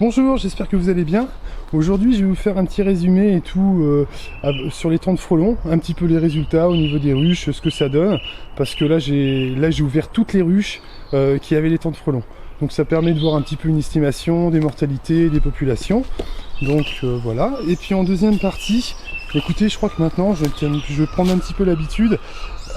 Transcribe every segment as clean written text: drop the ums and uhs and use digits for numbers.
Bonjour, j'espère que vous allez bien. Aujourd'hui, je vais vous faire un petit résumé et tout sur les temps de frelons, un petit peu les résultats au niveau des ruches, ce que ça donne, parce que là j'ai ouvert toutes les ruches qui avaient les temps de frelons. Donc ça permet de voir un petit peu une estimation des mortalités, des populations. Donc voilà. Et puis en deuxième partie, écoutez, je crois que maintenant je vais prendre un petit peu l'habitude.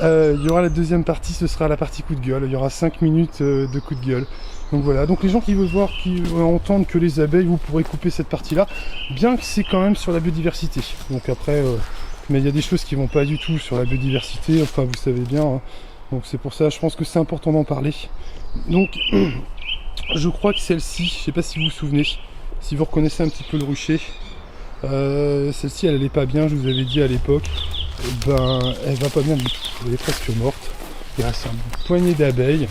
Il y aura la deuxième partie, ce sera la partie coup de gueule. Il y aura 5 minutes de coup de gueule. Donc voilà, donc les gens qui veulent entendre que les abeilles, vous pourrez couper cette partie-là, bien que c'est quand même sur la biodiversité. Donc après, mais il y a des choses qui vont pas du tout sur la biodiversité, enfin vous savez bien, hein. Donc c'est pour ça, je pense que c'est important d'en parler. Donc, je crois que celle-ci, je sais pas si vous vous souvenez, si vous reconnaissez un petit peu le rucher, celle-ci elle allait pas bien, je vous avais dit à l'époque, ben elle va pas bien du tout, elle est presque morte, il reste un poignet d'abeilles,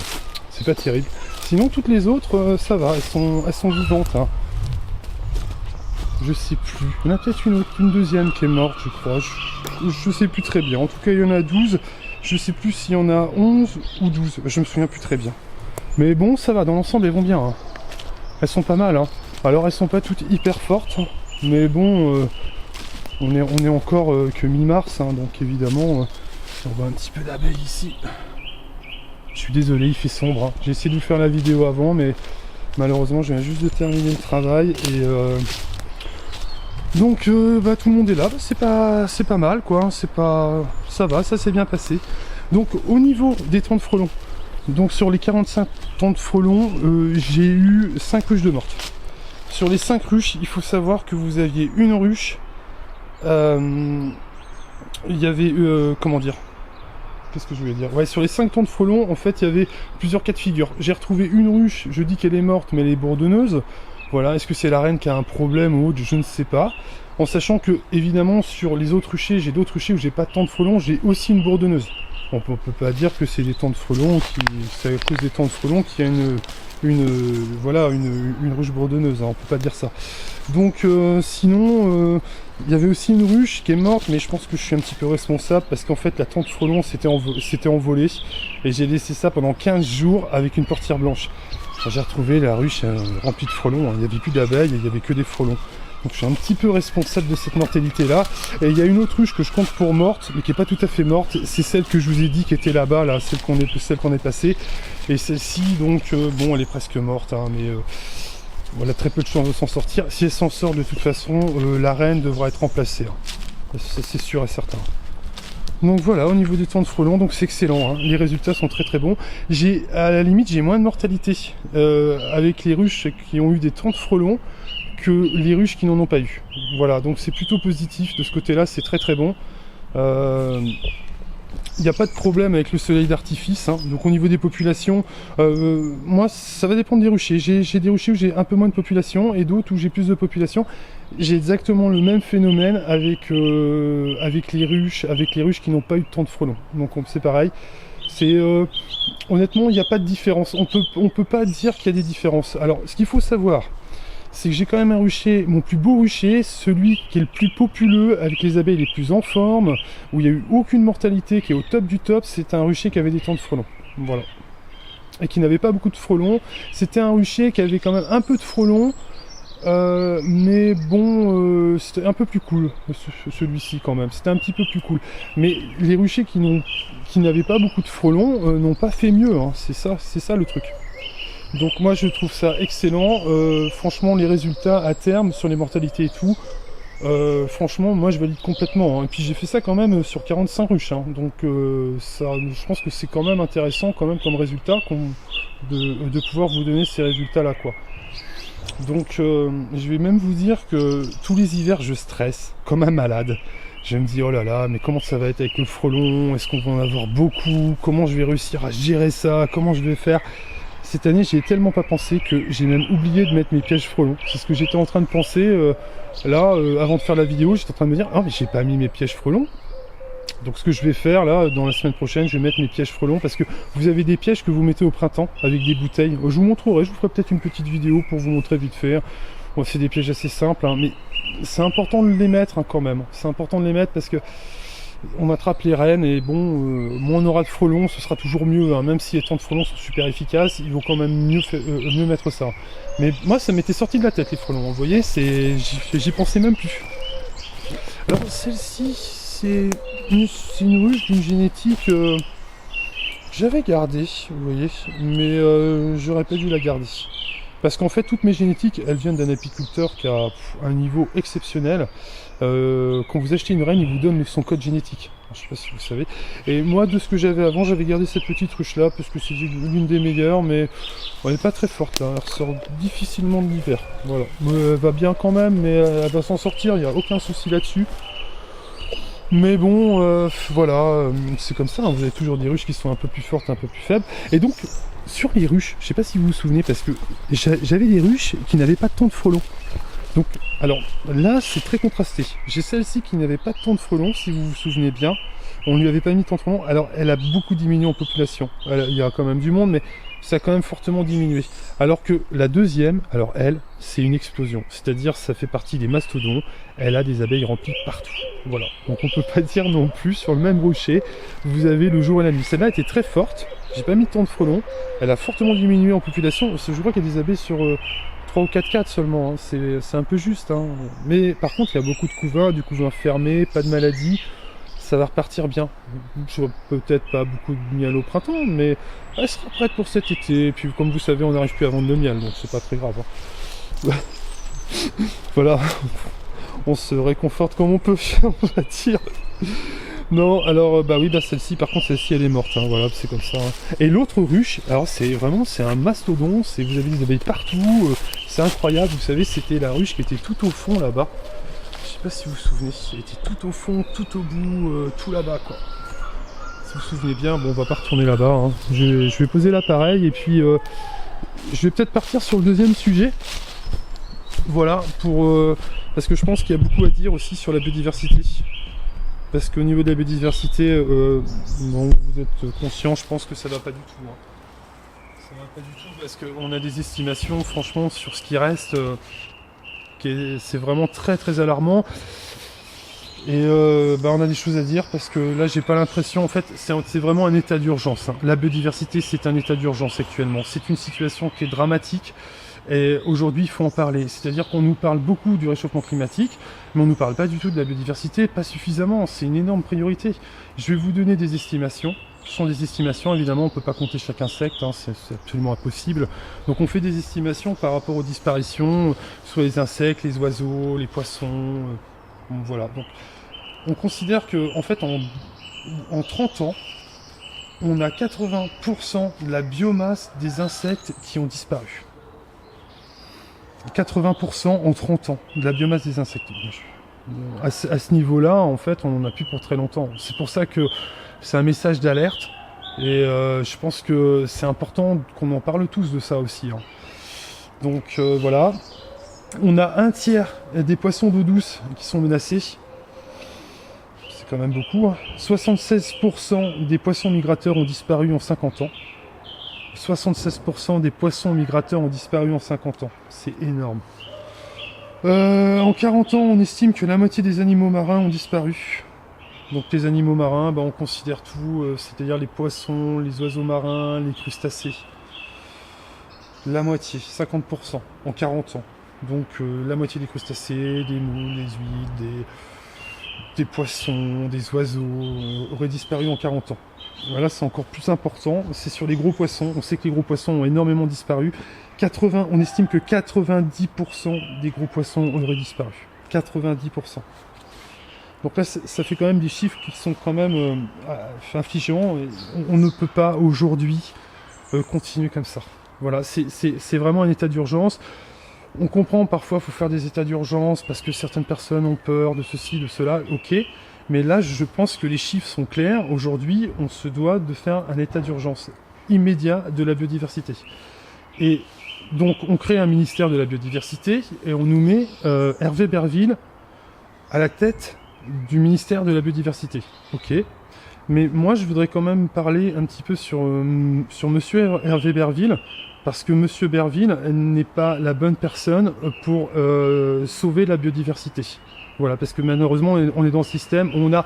c'est pas terrible. Sinon toutes les autres, ça va, elles sont vivantes, hein. Je sais plus, il y en a peut-être une deuxième qui est morte je crois, je sais plus très bien, en tout cas il y en a 12, je sais plus s'il y en a 11 ou 12, je me souviens plus très bien. Mais bon, ça va, dans l'ensemble elles vont bien, hein. Elles sont pas mal, hein. Alors elles sont pas toutes hyper fortes, mais bon, on est encore que mi-mars, hein, donc évidemment, on voit un petit peu d'abeilles ici. Je suis désolé, il fait sombre, hein. J'ai essayé de vous faire la vidéo avant, mais malheureusement je viens juste de terminer le travail et donc bah, tout le monde est là, bah, c'est pas mal quoi, ça va, ça s'est bien passé. Donc au niveau des temps de frelons, donc sur les 45 temps de frelons, j'ai eu 5 ruches de mortes. Sur les 5 ruches, il faut savoir que vous aviez une ruche, il y avait, comment dire, qu'est-ce que je voulais dire? Ouais, sur les 5 temps de frelons, en fait, il y avait plusieurs cas de figure. J'ai retrouvé une ruche, je dis qu'elle est morte, mais elle est bourdonneuse. Voilà, est-ce que c'est la reine qui a un problème ou autre? Je ne sais pas. En sachant que, évidemment, sur les autres ruchers, j'ai d'autres ruchers où j'ai pas de temps de frelons, j'ai aussi une bourdonneuse. On peut pas dire que c'est des temps de frelons c'est à cause des temps de frelons qu'il y a une ruche bourdonneuse, hein, on peut pas dire ça. Donc sinon, il y avait aussi une ruche qui est morte, mais je pense que je suis un petit peu responsable parce qu'en fait la tente frelon s'était envolée et j'ai laissé ça pendant 15 jours avec une portière blanche. J'ai retrouvé la ruche remplie de frelons, hein. Il n'y avait plus d'abeilles, il n'y avait que des frelons. Donc je suis un petit peu responsable de cette mortalité là. Et il y a une autre ruche que je compte pour morte, mais qui n'est pas tout à fait morte. C'est celle que je vous ai dit qui était là-bas, là, celle qu'on est passée. Et celle-ci, donc, bon, elle est presque morte, hein, mais elle a très peu de chances de s'en sortir. Si elle s'en sort, de toute façon, la reine devra être remplacée, hein. C'est sûr et certain. Donc voilà, au niveau des temps de frelons, donc c'est excellent, hein. Les résultats sont très très bons. À la limite, j'ai moins de mortalité avec les ruches qui ont eu des temps de frelons que les ruches qui n'en ont pas eu. Voilà, donc c'est plutôt positif de ce côté-là, c'est très très bon. Il n'y a pas de problème avec le soleil d'artifice, hein. Donc au niveau des populations, moi ça va dépendre des ruchers. J'ai des ruchers où j'ai un peu moins de population et d'autres où j'ai plus de population. J'ai exactement le même phénomène avec les ruches qui n'ont pas eu de temps de frelons. Donc c'est pareil. Honnêtement, il n'y a pas de différence. On peut pas dire qu'il y a des différences. Alors ce qu'il faut savoir, c'est que j'ai quand même un rucher, mon plus beau rucher, celui qui est le plus populeux, avec les abeilles les plus en forme, où il n'y a eu aucune mortalité, qui est au top du top, c'est un rucher qui avait des temps de frelons. Voilà. Et qui n'avait pas beaucoup de frelons. C'était un rucher qui avait quand même un peu de frelons, mais bon, c'était un peu plus cool, celui-ci quand même. C'était un petit peu plus cool. Mais les ruchers qui n'avaient pas beaucoup de frelons n'ont pas fait mieux, hein. C'est ça le truc. Donc moi je trouve ça excellent, franchement les résultats à terme sur les mortalités et tout, franchement moi je valide complètement, hein. Et puis j'ai fait ça quand même sur 45 ruches, hein. Donc je pense que c'est quand même intéressant quand même comme résultat de pouvoir vous donner ces résultats là quoi. Donc je vais même vous dire que tous les hivers je stresse comme un malade. Je me dis oh là là mais comment ça va être avec le frelon, est-ce qu'on va en avoir beaucoup, comment je vais réussir à gérer ça, comment je vais faire. Cette année, j'y ai tellement pas pensé que j'ai même oublié de mettre mes pièges frelons. C'est ce que j'étais en train de penser avant de faire la vidéo. J'étais en train de me dire, ah mais j'ai pas mis mes pièges frelons. Donc ce que je vais faire là, dans la semaine prochaine, je vais mettre mes pièges frelons parce que vous avez des pièges que vous mettez au printemps avec des bouteilles. Je vous montrerai, je vous ferai peut-être une petite vidéo pour vous montrer vite fait. Bon, c'est des pièges assez simples, hein, mais c'est important de les mettre, hein, quand même. C'est important de les mettre parce que on attrape les rennes et bon, moins on aura de frelons, ce sera toujours mieux, hein. Même si les temps de frelons sont super efficaces, il vaut quand même mieux mettre ça. Mais moi, ça m'était sorti de la tête les frelons, vous voyez, j'y pensais même plus. Alors celle-ci, c'est une ruche d'une génétique... j'avais gardé, vous voyez, mais j'aurais pas dû la garder. Parce qu'en fait, toutes mes génétiques, elles viennent d'un apiculteur qui a un niveau exceptionnel. Quand vous achetez une reine, il vous donne son code génétique. Je sais pas si vous savez. Et moi, de ce que j'avais avant, j'avais gardé cette petite ruche-là, parce que c'est l'une des meilleures, mais elle n'est pas très forte, hein. Elle ressort difficilement de l'hiver. Voilà. Elle va bien quand même, mais elle va s'en sortir, il n'y a aucun souci là-dessus. Mais bon, voilà, c'est comme ça, hein. Vous avez toujours des ruches qui sont un peu plus fortes, un peu plus faibles. Et donc, sur les ruches, je sais pas si vous vous souvenez, parce que j'avais des ruches qui n'avaient pas tant de frelons. Donc, alors là, c'est très contrasté. J'ai celle-ci qui n'avait pas tant de frelons, si vous vous souvenez bien. On lui avait pas mis tant de frelons. Alors, elle a beaucoup diminué en population. Il y a quand même du monde, mais ça a quand même fortement diminué. Alors que la deuxième, alors elle, c'est une explosion. C'est-à-dire, ça fait partie des mastodons. Elle a des abeilles remplies partout. Voilà. Donc, on peut pas dire non plus, sur le même rocher, vous avez le jour et la nuit. Celle-là était très forte. J'ai pas mis tant de frelons. Elle a fortement diminué en population. Je crois qu'il y a des abeilles sur 3 ou 4 seulement. Hein. C'est un peu juste. Hein. Mais par contre, il y a beaucoup de couvains, du couvain fermé, pas de maladie. Ça va repartir bien. Peut-être pas beaucoup de miel au printemps, mais elle sera prête pour cet été. Et puis, comme vous savez, on n'arrive plus à vendre le miel, donc c'est pas très grave. Hein. Voilà. On se réconforte comme on peut, on va dire. Non, alors, bah oui, bah celle-ci, par contre, celle-ci, elle est morte, hein, voilà, c'est comme ça. Hein. Et l'autre ruche, alors c'est un mastodon, vous avez des abeilles partout, c'est incroyable, vous savez, c'était la ruche qui était tout au fond, là-bas. Je sais pas si vous vous souvenez, elle était tout au fond, tout au bout, tout là-bas, quoi. Si vous vous souvenez bien, bon, on va pas retourner là-bas, hein. Je vais poser l'appareil, et puis, je vais peut-être partir sur le deuxième sujet. Voilà, parce que je pense qu'il y a beaucoup à dire aussi sur la biodiversité. Parce qu'au niveau de la biodiversité, bon, vous êtes conscient, je pense que ça va pas du tout. Hein. Ça va pas du tout parce qu'on a des estimations, franchement, sur ce qui reste, c'est vraiment très très alarmant. Et bah, on a des choses à dire parce que là, j'ai pas l'impression, en fait, c'est vraiment un état d'urgence. Hein. La biodiversité, c'est un état d'urgence actuellement. C'est une situation qui est dramatique. Et aujourd'hui, il faut en parler. C'est-à-dire qu'on nous parle beaucoup du réchauffement climatique, mais on ne nous parle pas du tout de la biodiversité, pas suffisamment. C'est une énorme priorité. Je vais vous donner des estimations. Ce sont des estimations, évidemment, on ne peut pas compter chaque insecte, hein, c'est absolument impossible. Donc on fait des estimations par rapport aux disparitions, soit les insectes, les oiseaux, les poissons, voilà. Donc on considère que, en fait, en 30 ans, on a 80% de la biomasse des insectes qui ont disparu. 80% en 30 ans de la biomasse des insectes. À ce niveau-là, en fait, on n'en a plus pour très longtemps. C'est pour ça que c'est un message d'alerte. Et je pense que c'est important qu'on en parle tous de ça aussi. Hein. Donc voilà. On a un tiers des poissons d'eau douce qui sont menacés. C'est quand même beaucoup. Hein. 76% des poissons migrateurs ont disparu en 50 ans. 76% des poissons migrateurs ont disparu en 50 ans. C'est énorme. En 40 ans, on estime que la moitié des animaux marins ont disparu. Donc les animaux marins, bah, on considère tout, c'est-à-dire les poissons, les oiseaux marins, les crustacés. La moitié, 50% en 40 ans. Donc la moitié des crustacés, des moules, des huîtres, des poissons, des oiseaux auraient disparu en 40 ans. Voilà, c'est encore plus important, c'est sur les gros poissons. On sait que les gros poissons ont énormément disparu. On estime que 90% des gros poissons auraient disparu. 90%. Donc là, ça fait quand même des chiffres qui sont quand même affligeants. On ne peut pas aujourd'hui continuer comme ça. Voilà, c'est vraiment un état d'urgence. On comprend parfois il faut faire des états d'urgence parce que certaines personnes ont peur de ceci, de cela, ok. Mais là, je pense que les chiffres sont clairs. Aujourd'hui, on se doit de faire un état d'urgence immédiat de la biodiversité. Et donc, on crée un ministère de la biodiversité et on nous met Hervé Berville à la tête du ministère de la biodiversité. Ok. Mais moi, je voudrais quand même parler un petit peu sur monsieur Hervé Berville, parce que monsieur Berville n'est pas la bonne personne pour sauver la biodiversité. Voilà, parce que malheureusement, on est dans le système où on a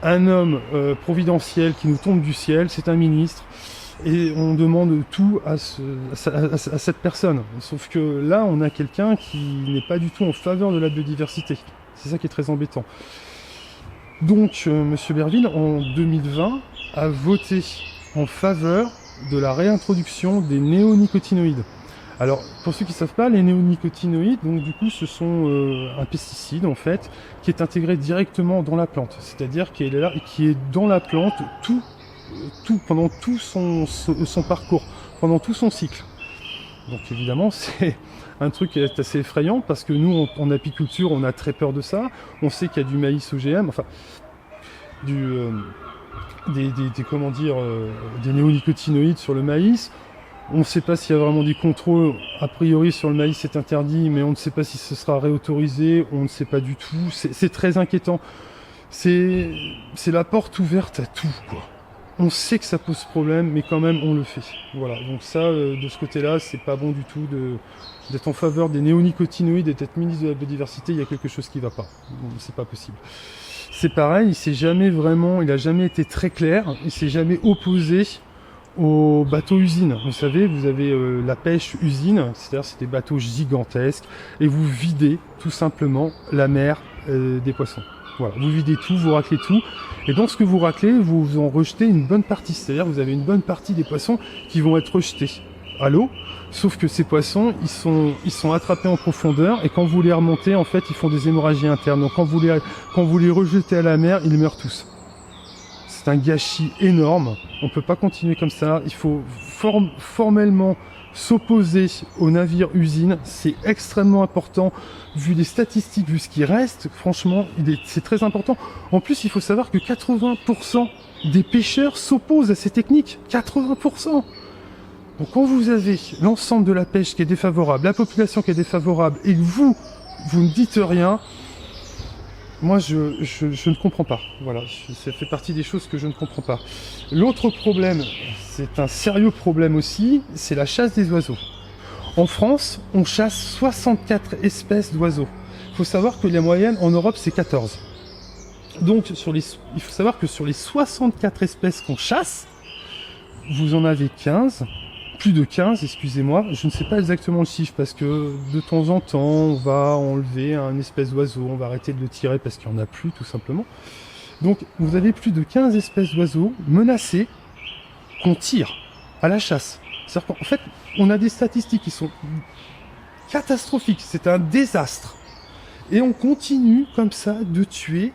un homme providentiel qui nous tombe du ciel, c'est un ministre, et on demande tout à cette personne. Sauf que là, on a quelqu'un qui n'est pas du tout en faveur de la biodiversité. C'est ça qui est très embêtant. Donc, Monsieur Berville, en 2020, a voté en faveur de la réintroduction des néonicotinoïdes. Alors, pour ceux qui ne savent pas, les néonicotinoïdes, donc du coup, ce sont un pesticide en fait qui est intégré directement dans la plante, c'est-à-dire qui est là, qui est dans la plante pendant tout son parcours, pendant tout son cycle. Donc évidemment, c'est un truc qui est assez effrayant parce que nous, en apiculture, on a très peur de ça. On sait qu'il y a du maïs OGM, enfin, des néonicotinoïdes sur le maïs. On ne sait pas s'il y a vraiment des contrôles. A priori, sur le maïs, c'est interdit, mais on ne sait pas si ce sera réautorisé. On ne sait pas du tout. C'est très inquiétant. C'est la porte ouverte à tout, quoi. On sait que ça pose problème, mais quand même, on le fait. Voilà. Donc ça, de ce côté-là, c'est pas bon du tout d'être en faveur des néonicotinoïdes et d'être ministre de la biodiversité. Il y a quelque chose qui ne va pas. C'est pas possible. C'est pareil, il a jamais été très clair. Il s'est jamais opposé aux bateaux usines. Vous savez, vous avez la pêche usine, c'est-à-dire c'est des bateaux gigantesques, et vous videz tout simplement la mer des poissons. Voilà, vous videz tout, vous raclez tout, et dans ce que vous raclez, vous en rejetez une bonne partie, c'est-à-dire vous avez une bonne partie des poissons qui vont être rejetés à l'eau, sauf que ces poissons, ils sont attrapés en profondeur, et quand vous les remontez, en fait, ils font des hémorragies internes. Donc quand vous les rejetez à la mer, ils meurent tous. C'est un gâchis énorme, on ne peut pas continuer comme ça, il faut formellement s'opposer aux navires usines, c'est extrêmement important, vu les statistiques, vu ce qui reste, franchement, c'est très important. En plus, il faut savoir que 80% des pêcheurs s'opposent à ces techniques, 80%. Donc quand vous avez l'ensemble de la pêche qui est défavorable, la population qui est défavorable, et que vous ne dites rien, moi, je ne comprends pas. Voilà, ça fait partie des choses que je ne comprends pas. L'autre problème, c'est un sérieux problème aussi, c'est la chasse des oiseaux. En France, on chasse 64 espèces d'oiseaux. Il faut savoir que la moyenne en Europe, c'est 14. Donc, il faut savoir que sur les 64 espèces qu'on chasse, vous en avez 15, plus de 15, excusez-moi, je ne sais pas exactement le chiffre parce que de temps en temps on va enlever un espèce d'oiseau, on va arrêter de le tirer parce qu'il n'y en a plus tout simplement. Donc vous avez plus de 15 espèces d'oiseaux menacés qu'on tire à la chasse. C'est-à-dire qu'en fait on a des statistiques qui sont catastrophiques, c'est un désastre. Et on continue comme ça de tuer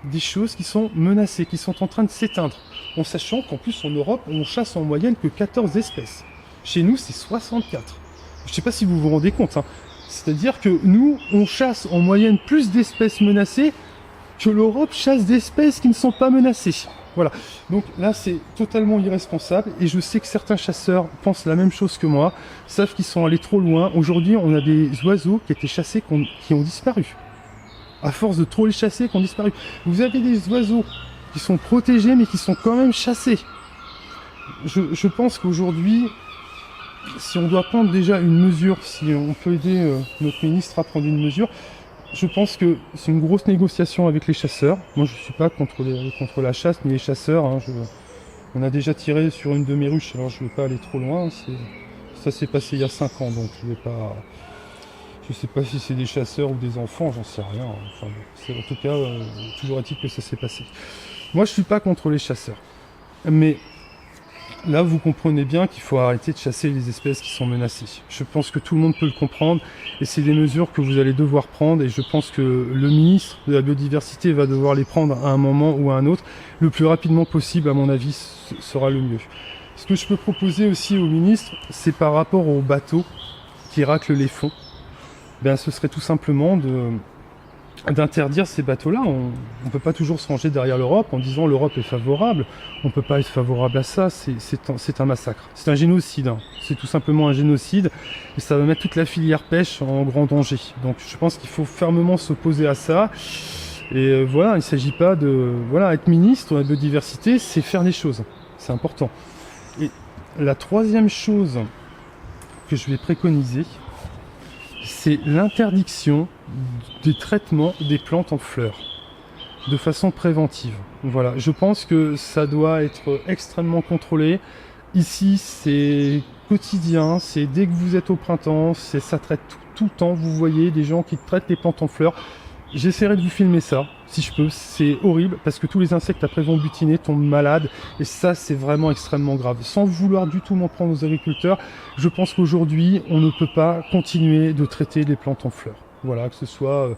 des choses qui sont menacées, qui sont en train de s'éteindre. En sachant qu'en plus en Europe on chasse en moyenne que 14 espèces. Chez nous, c'est 64. Je ne sais pas si vous vous rendez compte. Hein. C'est-à-dire que nous, on chasse en moyenne plus d'espèces menacées que l'Europe chasse d'espèces qui ne sont pas menacées. Voilà. Donc là, c'est totalement irresponsable. Et je sais que certains chasseurs pensent la même chose que moi, savent qu'ils sont allés trop loin. Aujourd'hui, on a des oiseaux qui étaient chassés, qui ont disparu. À force de trop les chasser, qui ont disparu. Vous avez des oiseaux qui sont protégés, mais qui sont quand même chassés. Je pense qu'aujourd'hui, si on doit prendre déjà une mesure, si on peut aider notre ministre à prendre une mesure, je pense que c'est une grosse négociation avec les chasseurs. Moi, je ne suis pas contre la chasse ni les chasseurs. Hein. On a déjà tiré sur une de mes ruches, alors je ne vais pas aller trop loin. Ça s'est passé il y a 5 ans, donc je ne sais pas si c'est des chasseurs ou des enfants, j'en sais rien. Enfin, en tout cas, toujours est-il que ça s'est passé. Moi, je ne suis pas contre les chasseurs. Mais là, vous comprenez bien qu'il faut arrêter de chasser les espèces qui sont menacées. Je pense que tout le monde peut le comprendre et c'est des mesures que vous allez devoir prendre et je pense que le ministre de la biodiversité va devoir les prendre à un moment ou à un autre. Le plus rapidement possible, à mon avis, sera le mieux. Ce que je peux proposer aussi au ministre, c'est par rapport aux bateaux qui raclent les fonds. Ben, ce serait tout simplement d'interdire ces bateaux-là. On ne peut pas toujours se ranger derrière l'Europe en disant l'Europe est favorable. On ne peut pas être favorable à ça, c'est un massacre. C'est un génocide, hein. C'est tout simplement un génocide et ça va mettre toute la filière pêche en grand danger. Donc je pense qu'il faut fermement s'opposer à ça. Et voilà, il ne s'agit pas de... Voilà, être ministre de la biodiversité, c'est faire des choses. C'est important. Et la troisième chose que je vais préconiser, c'est l'interdiction des traitements des plantes en fleurs. de façon préventive. Voilà, je pense que ça doit être extrêmement contrôlé. Ici, c'est quotidien, c'est dès que vous êtes au printemps, ça traite tout le temps. Vous voyez des gens qui traitent les plantes en fleurs. J'essaierai de vous filmer ça, si je peux. C'est horrible parce que tous les insectes après vont butiner, tombent malades. Et ça, c'est vraiment extrêmement grave. Sans vouloir du tout m'en prendre aux agriculteurs, je pense qu'aujourd'hui, on ne peut pas continuer de traiter les plantes en fleurs. Voilà, que ce soit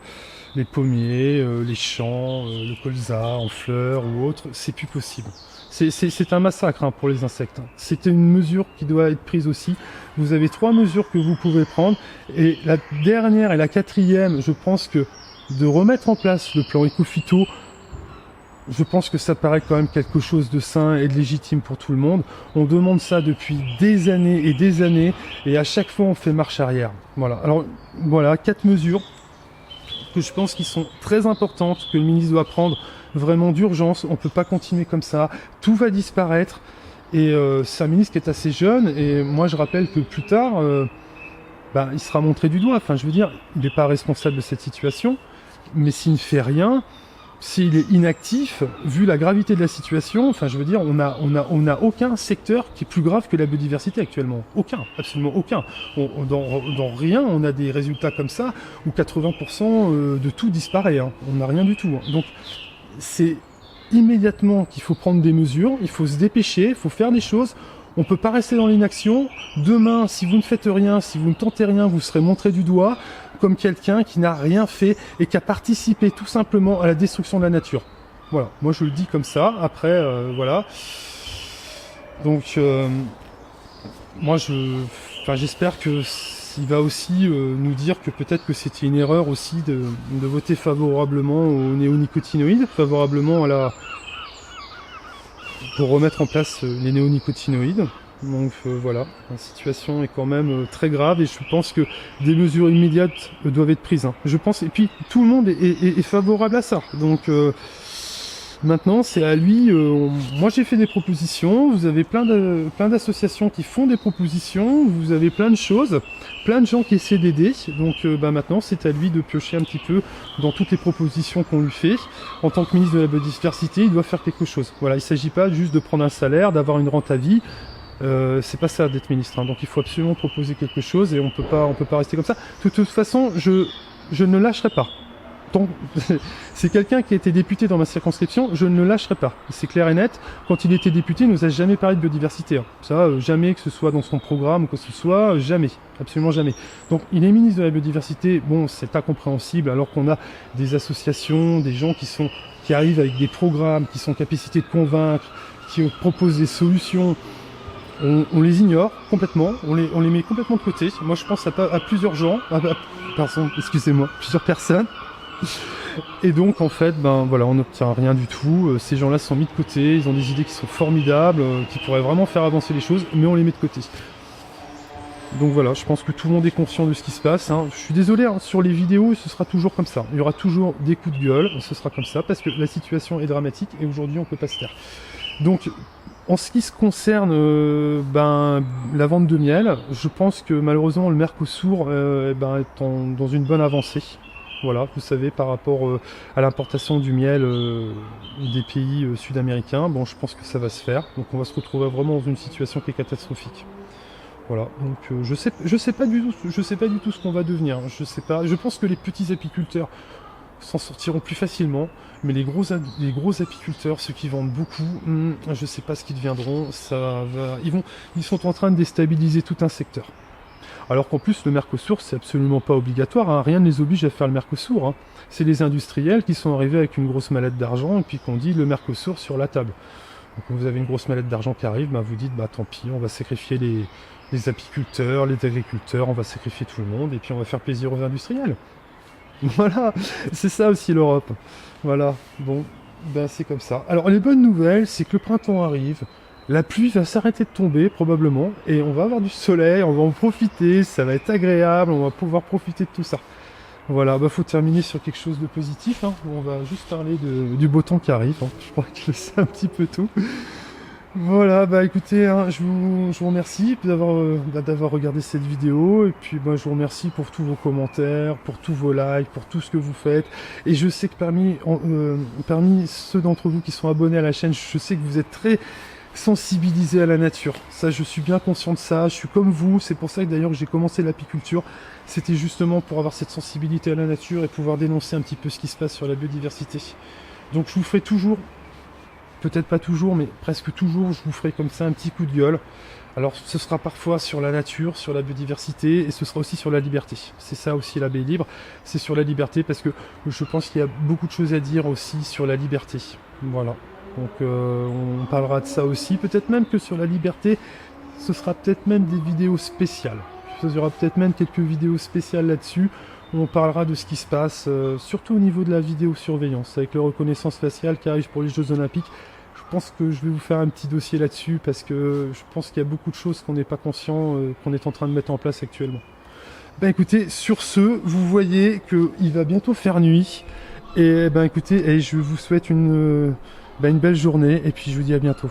les pommiers, les champs, le colza en fleurs ou autre, c'est plus possible. C'est un massacre pour les insectes. C'est une mesure qui doit être prise aussi. Vous avez 3 mesures que vous pouvez prendre. Et la dernière et la 4e, je pense que de remettre en place le plan éco-phyto, je pense que ça paraît quand même quelque chose de sain et de légitime pour tout le monde. On demande ça depuis des années, et à chaque fois on fait marche arrière. Voilà. Alors voilà, 4 mesures que je pense qui sont très importantes, que le ministre doit prendre vraiment d'urgence. On peut pas continuer comme ça. Tout va disparaître. Et c'est un ministre qui est assez jeune. Et moi je rappelle que plus tard, il sera montré du doigt. Enfin, je veux dire, il n'est pas responsable de cette situation. Mais s'il ne fait rien, s'il est inactif, vu la gravité de la situation, enfin je veux dire, on a aucun secteur qui est plus grave que la biodiversité actuellement. Aucun, absolument aucun. Dans rien, on a des résultats comme ça, où 80% de tout disparaît. On n'a rien du tout. Donc c'est immédiatement qu'il faut prendre des mesures, il faut se dépêcher, il faut faire des choses. On ne peut pas rester dans l'inaction. Demain, si vous ne faites rien, si vous ne tentez rien, vous serez montré du doigt comme quelqu'un qui n'a rien fait et qui a participé tout simplement à la destruction de la nature. Voilà, moi je le dis comme ça. Après, voilà. Donc, moi j'espère que il va aussi nous dire que peut-être que c'était une erreur aussi de voter favorablement aux néonicotinoïdes, favorablement pour remettre en place les néonicotinoïdes. Donc voilà, la situation est quand même très grave et je pense que des mesures immédiates doivent être prises. Je pense, et puis tout le monde est favorable à ça. Donc maintenant c'est à lui. Moi j'ai fait des propositions, vous avez plein d'associations qui font des propositions, vous avez plein de choses, plein de gens qui essaient d'aider. Donc maintenant c'est à lui de piocher un petit peu dans toutes les propositions qu'on lui fait. En tant que ministre de la biodiversité, il doit faire quelque chose. Voilà, il ne s'agit pas juste de prendre un salaire, d'avoir une rente à vie. C'est pas ça d'être ministre, donc il faut absolument proposer quelque chose et on peut pas rester comme ça. De toute façon, je ne lâcherai pas. Donc, c'est quelqu'un qui a été député dans ma circonscription, je ne le lâcherai pas. C'est clair et net. Quand il était député, il nous a jamais parlé de biodiversité. Ça, jamais que ce soit dans son programme ou que ce soit, jamais, absolument jamais. Donc, il est ministre de la biodiversité. Bon, c'est incompréhensible alors qu'on a des associations, des gens qui arrivent avec des programmes, qui sont en capacité de convaincre, qui proposent des solutions. On les ignore complètement, on les met complètement de côté. Moi je pense à plusieurs gens, plusieurs personnes. Et donc en fait, on n'obtient rien du tout. Ces gens-là sont mis de côté, ils ont des idées qui sont formidables, qui pourraient vraiment faire avancer les choses, mais on les met de côté. Donc voilà, je pense que tout le monde est conscient de ce qui se passe. Je suis désolé, sur les vidéos, ce sera toujours comme ça. Il y aura toujours des coups de gueule, ce sera comme ça, parce que la situation est dramatique et aujourd'hui on ne peut pas se taire. Donc, en ce qui se concerne la vente de miel, je pense que malheureusement le Mercosur est dans une bonne avancée. Voilà, vous savez, par rapport à l'importation du miel des pays sud-américains, je pense que ça va se faire. Donc on va se retrouver vraiment dans une situation qui est catastrophique. Voilà, donc je sais pas du tout ce qu'on va devenir. Je sais pas. Je pense que les petits apiculteurs s'en sortiront plus facilement, mais les gros apiculteurs, ceux qui vendent beaucoup, je sais pas ce qu'ils deviendront. Ils sont en train de déstabiliser tout un secteur. Alors qu'en plus le Mercosur c'est absolument pas obligatoire, rien ne les oblige à faire le Mercosur. C'est les industriels qui sont arrivés avec une grosse mallette d'argent et puis qu'on dit le Mercosur sur la table. Donc quand vous avez une grosse mallette d'argent qui arrive, vous dites tant pis, on va sacrifier les apiculteurs, les agriculteurs, on va sacrifier tout le monde et puis on va faire plaisir aux industriels. Voilà, c'est ça aussi l'Europe. Voilà, c'est comme ça. Alors les bonnes nouvelles, c'est que le printemps arrive, la pluie va s'arrêter de tomber probablement, et on va avoir du soleil, on va en profiter, ça va être agréable, on va pouvoir profiter de tout ça. Voilà, faut terminer sur quelque chose de positif, On va juste parler du beau temps qui arrive, Je crois que c'est un petit peu tout. Voilà, bah écoutez, hein, je vous remercie d'avoir regardé cette vidéo, et puis bah, je vous remercie pour tous vos commentaires, pour tous vos likes, pour tout ce que vous faites. Et je sais que parmi ceux d'entre vous qui sont abonnés à la chaîne, je sais que vous êtes très sensibilisés à la nature. Ça, je suis bien conscient de ça, je suis comme vous, c'est pour ça que d'ailleurs j'ai commencé l'apiculture. C'était justement pour avoir cette sensibilité à la nature et pouvoir dénoncer un petit peu ce qui se passe sur la biodiversité. Donc je vous ferai toujours, peut-être pas toujours, mais presque toujours, je vous ferai comme ça un petit coup de gueule. Alors ce sera parfois sur la nature, sur la biodiversité, et ce sera aussi sur la liberté. C'est ça aussi l'abeille libre, c'est sur la liberté, parce que je pense qu'il y a beaucoup de choses à dire aussi sur la liberté. Voilà. Donc on parlera de ça aussi, peut-être même que sur la liberté, ce sera peut-être même des vidéos spéciales. Il y aura peut-être même quelques vidéos spéciales là-dessus, où on parlera de ce qui se passe, surtout au niveau de la vidéosurveillance, avec la reconnaissance faciale qui arrive pour les Jeux Olympiques. Je pense que je vais vous faire un petit dossier là-dessus, parce que je pense qu'il y a beaucoup de choses qu'on n'est pas conscient, qu'on est en train de mettre en place actuellement. Ben écoutez, sur ce, vous voyez qu'il va bientôt faire nuit, et ben écoutez, je vous souhaite une belle journée, et puis je vous dis à bientôt.